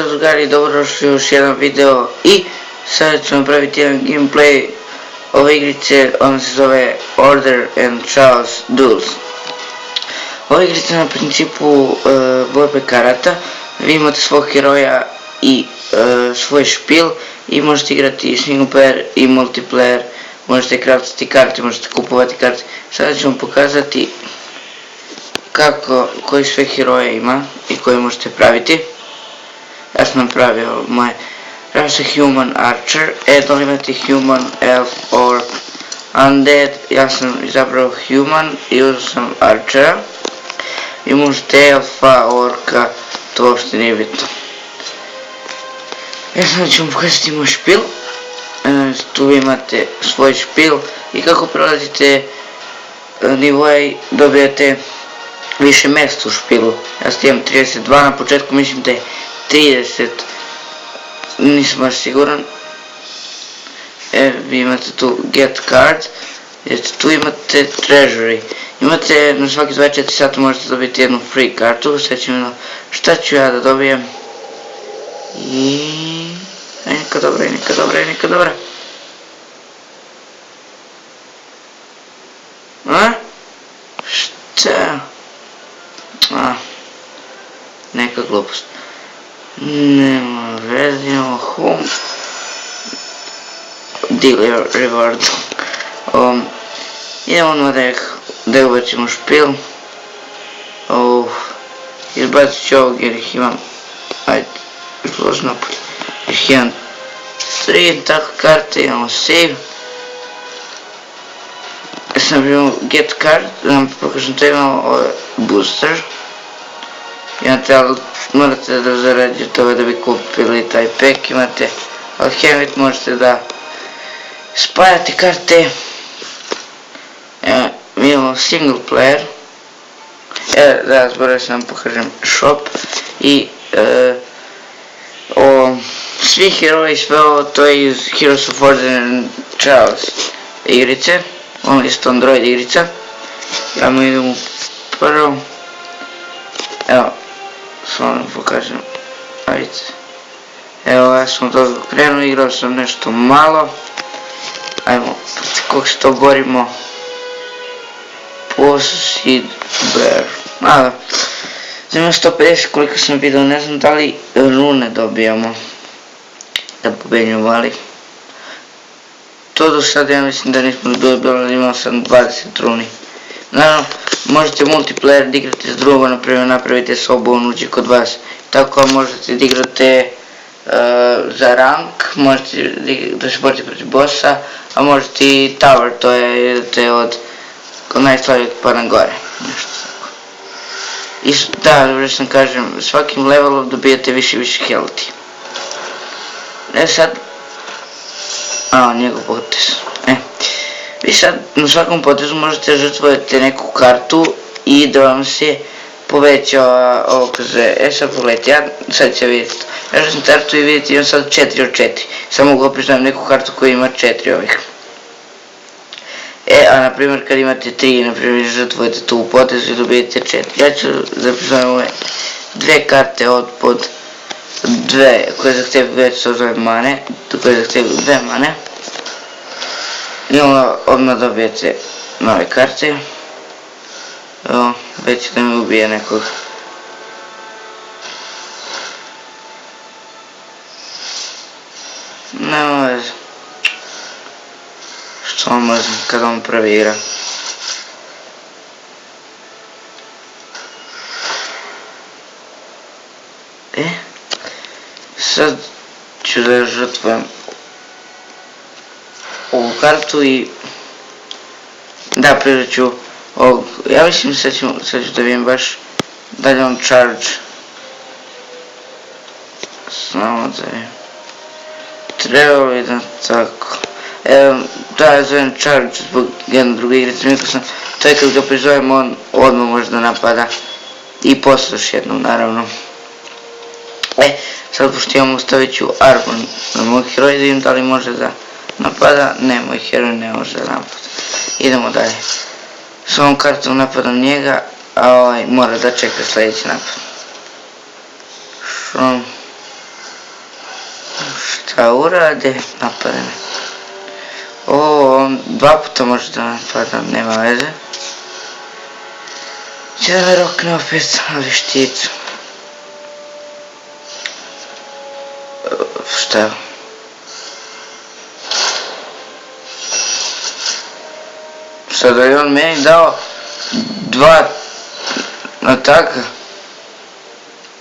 Drugari, dobrodošli u još jedan video i sada ću napraviti jedan gameplay ove igrice, ona se zove Order and Chaos Duels. Ova igrica je na principu borbe karata, vi imate svog heroja i svoj špil i možete igrati single player i multiplayer, možete kraftati karte, možete kupovati karte. Sada ću vam pokazati koji sve heroje ima i koje možete praviti. Ja sam napravio moje rasa Human Archer, da li imate Human, Elf, Orc, Undead, ja sam izabrao Human i uzeo sam Archera. I možete Elfa, Orka, to uopšte nije bitno. Ja sad ću vam pokazati moj špil, tu imate svoj špil i kako prelazite nivoje dobijate više mjesta u špilu. Ja sad imam 32, na početku mislim da je 30, nisam baš siguran. Vi imate tu Get Cards, tu imate Treasury. Imate na svaki 24 sata možete dobiti jednu free kartu, sad ćemo vidjeti šta ću ja da dobijem. I... neka dobra. Šta? Neka glupost. Nema veze, imamo home. Deal reward. Idemo odmah da ubacimo špil. Izbacit ću ovog jer ih imam. Ajde, izloži napolje. Jer ih imam 3 takve karte, imamo save. Sam imamo get card, da vam pokažem, to imamo booster. Imate, ali morate da zarađujete ove da bi kupili taj pack, imate alchemit, možete da spajate karte. Mi imamo single player, da zboravim sam pokažem shop i svi heroji, sve ovo, to je iz Heroes of Order and Chaos igrice, on je isto Android igrica. Ja mu idem u prvo, evo, samo vam pokažem, ajde, evo ja sam dobro krenuo, igrao sam nešto malo, ajmo, kako se to borimo, Poseid Bear, da, imam 150 koliko sam vidio, ne znam da li rune dobijamo da pobeđujemo, ali to do sada ja mislim da nismo dobili, ali imao sam 20 runi. Naravno, možete multiplayer da igrate s drugom, naprimjer napravite sobu, on uđe kod vas, tako možete da igrate za rank, možete da se borite protiv bossa, a možete i tower, to je idete od najslabijeg pa na gore, nešto tako. I da, dobro sam kažem, svakim levelom dobijate više healthy. Sad, njegov potez. Vi sad na svakom potezu možete žrtvovati neku kartu i da vam se poveća ovo kaže, sad pogledajte, ja sad ću vidjeti, ja što sam kartu i vidjeti imam sad 4 od 4, samo mogu priznajem neku kartu koja ima 4 ovih. A na primjer kad imate 3, na primjer žrtvujete tu u potezu i dobijete 4, ja ću zapisavam ove dve karte od pod dve koje zahtjevaju već to zove mane, koje zahtjevaju 2 mane. I odmah dobijete nove karte. Evo, već da mi ubije nekog. Nema veze. Što on mrzim kada on prvi igra. Sad ću da žrtvujem ovu kartu i da prijeđat ću ovog, ja mislim sad ću da vidim baš da li on charge, samo da vidim, trebao bi da tako, da ja zovem charge zbog jedne druge igrice, mikro sam, to je kad ga prizovem on odmah može da napada i posle još jednom naravno. Sad pošto imamo ostavit ću armor na moj heroj, da vidim da li može da napada, ne, moj heroj ne može da napada. Idemo dalje. S ovom kartom napadam njega, a mora da čeka sljedeći napad. šta urade, napade me. O, on 2 puta može da napada, nema veze. Će da me rokne opet, ali šticu. Šta je? Sad da je on meni dao 2 ataka?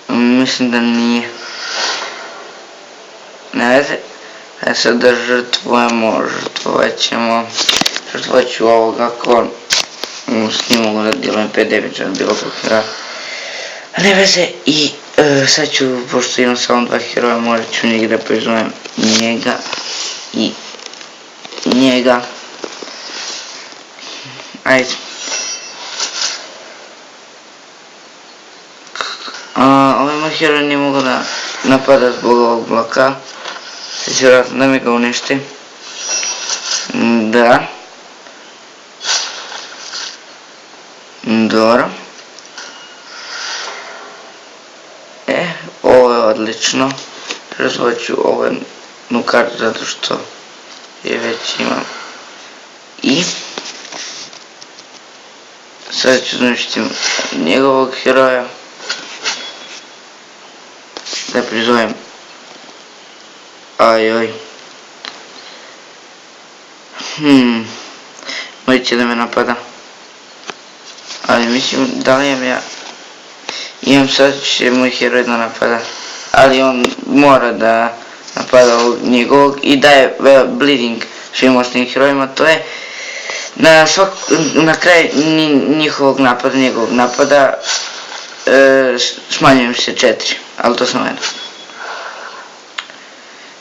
Mislim da nije. Ne veze. Sad da žrtvujemo, žrtvovat ću ovog ako on s njim mogu da djelujem 5 damage na bilo kog heroja. Ne veze i sad ću, pošto imam samo 2 heroja, morat ću njega da prizovem njega i njega. Ajde. Ovaj moj heroj nije mogu da napada zbog ovog bloka. Sad ću vjerojatno da mi ga uništi. Da. Dobro. Ovo je odlično. Razvojit ću ovu kartu zato što je već imam. I sad ću uništiti njegovog heroja. Da prizovem. Ajoj. Moj će da me napada. Ali mislim da li imam sad će moj heroj da napada. Ali on mora da napada ovog njegovog i daje bleeding svim ostalim herojima. To je na kraju njegovog napada smanjujem se 4, ali to sam jedno.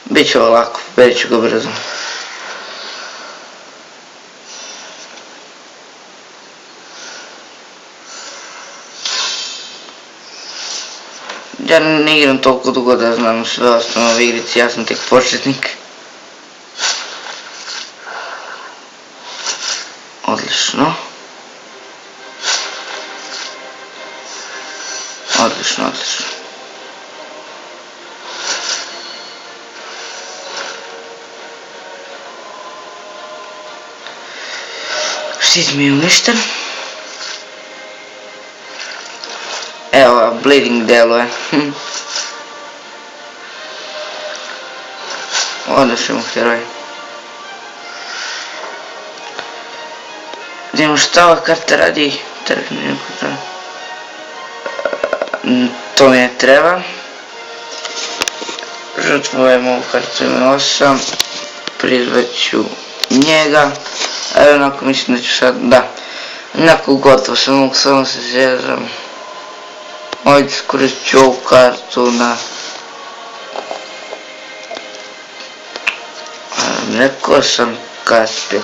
Biće ovo lako, pobedit ću ga brzo. Ja ne igram toliko dugo da znam sve ostalo u igrici, ja sam tek početnik. Odlično. Odlično. Štit mi je uništen. Evo, bleeding deluje. Odlično mu heroj. Vidimo šta ova karta radi. To mi ne treba. Žrtvujemo ovu kartu ime 8. Prizvat ću njega. Evo onako mislim da ću sad, da. Onako gotovo sam, mogu samo se zezam. Ovdje skoristit ću ovu kartu na... Rekao sam Kaspil.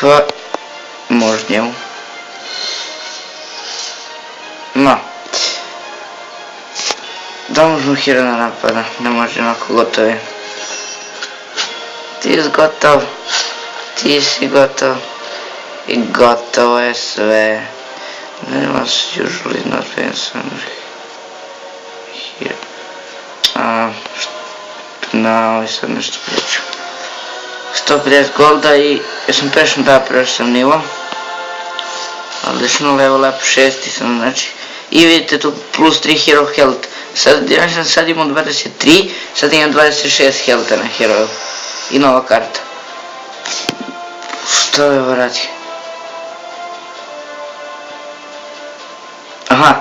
Pa... Može njemu. No. Da možemo hero na napada, ne može onako gotovi. Ti si gotov. Ti si gotov. I gotovo je sve. Ne must usually not pay some here. No, sad nešto priču. 150 golda i jesam prešao da prešao sam nivo. Odlično, level up 6 sam znači. I vidite tu plus 3 hero health. Sad imam 23, sad imam 26 healtha na heroju. I nova karta. Što je ovo radi? Aha.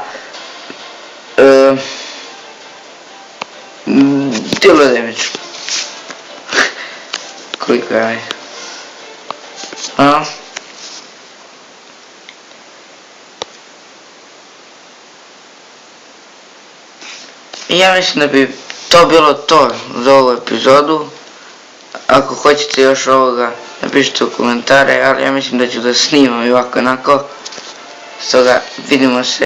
Djelo je damage. Koliko je? I ja mislim da bi to bilo to za ovu epizodu. Ako hoćete još ovoga, napišite u komentare, ali ja mislim da ću da snimam i ovako onako. Stoga vidimo se